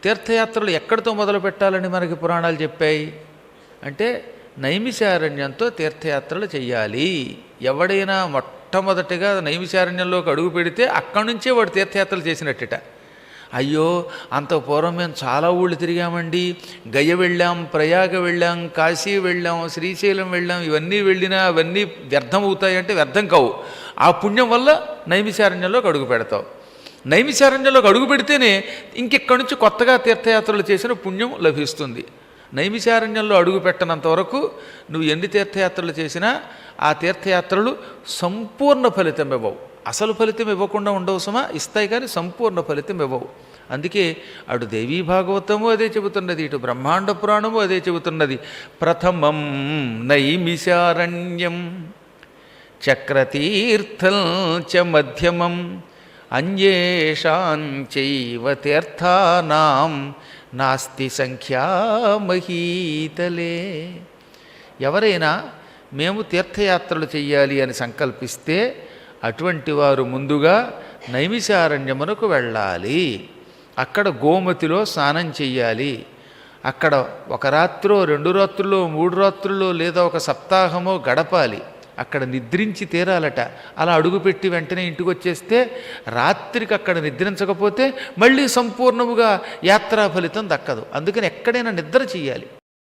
తీర్థయాత్రలు ఎక్కడితో మొదలు పెట్టాలని మనకి పురాణాలు చెప్పాయి అంటే నైమిషారణ్యంతో తీర్థయాత్రలు చెయ్యాలి. ఎవడైనా మొట్టమొదటిగా నైమిషారణ్యంలోకి అడుగు పెడితే అక్కడి నుంచే వాడు తీర్థయాత్రలు చేసినట్టుట. అయ్యో అంత పూర్వం మేము చాలా ఊళ్ళు తిరిగామండి, గయ వెళ్ళాం, ప్రయాగ వెళ్ళాం, కాశీ వెళ్ళాం, శ్రీశైలం వెళ్ళాం, ఇవన్నీ వెళ్ళినా అవన్నీ వ్యర్థం అవుతాయంటే వ్యర్థం కావు. ఆ పుణ్యం వల్ల నైమిషారణ్యంలోకి అడుగు పెడతావు. నైమిషారణ్యంలోకి అడుగు పెడితేనే ఇంకెక్కడి నుంచి కొత్తగా తీర్థయాత్రలు చేసిన పుణ్యం లభిస్తుంది. నైమిషారణ్యంలో అడుగు పెట్టనంత వరకు నువ్వు ఎన్ని తీర్థయాత్రలు చేసినా ఆ తీర్థయాత్రలు సంపూర్ణ ఫలితం ఇవ్వవు. అసలు ఫలితం ఇవ్వకుండా ఉండవు సుమా, ఇస్తాయి కానీ సంపూర్ణ ఫలితం ఇవ్వవు. అందుకే అటు దేవీ భాగవతము అదే చెబుతున్నది, ఇటు బ్రహ్మాండ పురాణము అదే చెబుతున్నది. ప్రథమం నైమిషారణ్యం చక్రతీర్థం చ మధ్యమం అన్యేషాంచైవ తీర్థానాం నాస్తి సంఖ్యా మహీతలే. ఎవరైనా మేము తీర్థయాత్రలు చెయ్యాలి అని సంకల్పిస్తే అటువంటి వారు ముందుగా నైమిషారణ్యమునకు వెళ్ళాలి. అక్కడ గోమతిలో స్నానం చెయ్యాలి. అక్కడ ఒక రాత్రో 2 రాత్రుల్లో 3 రాత్రుల్లో లేదా ఒక సప్తాహమో గడపాలి. అక్కడ నిద్రించి తీరాలట. అలా అడుగుపెట్టి వెంటనే ఇంటికి వచ్చేస్తే రాత్రికి అక్కడ నిద్రించకపోతే మళ్ళీ సంపూర్ణముగా యాత్రా ఫలితం దక్కదు. అందుకని ఎక్కడైనా నిద్ర చెయ్యాలి.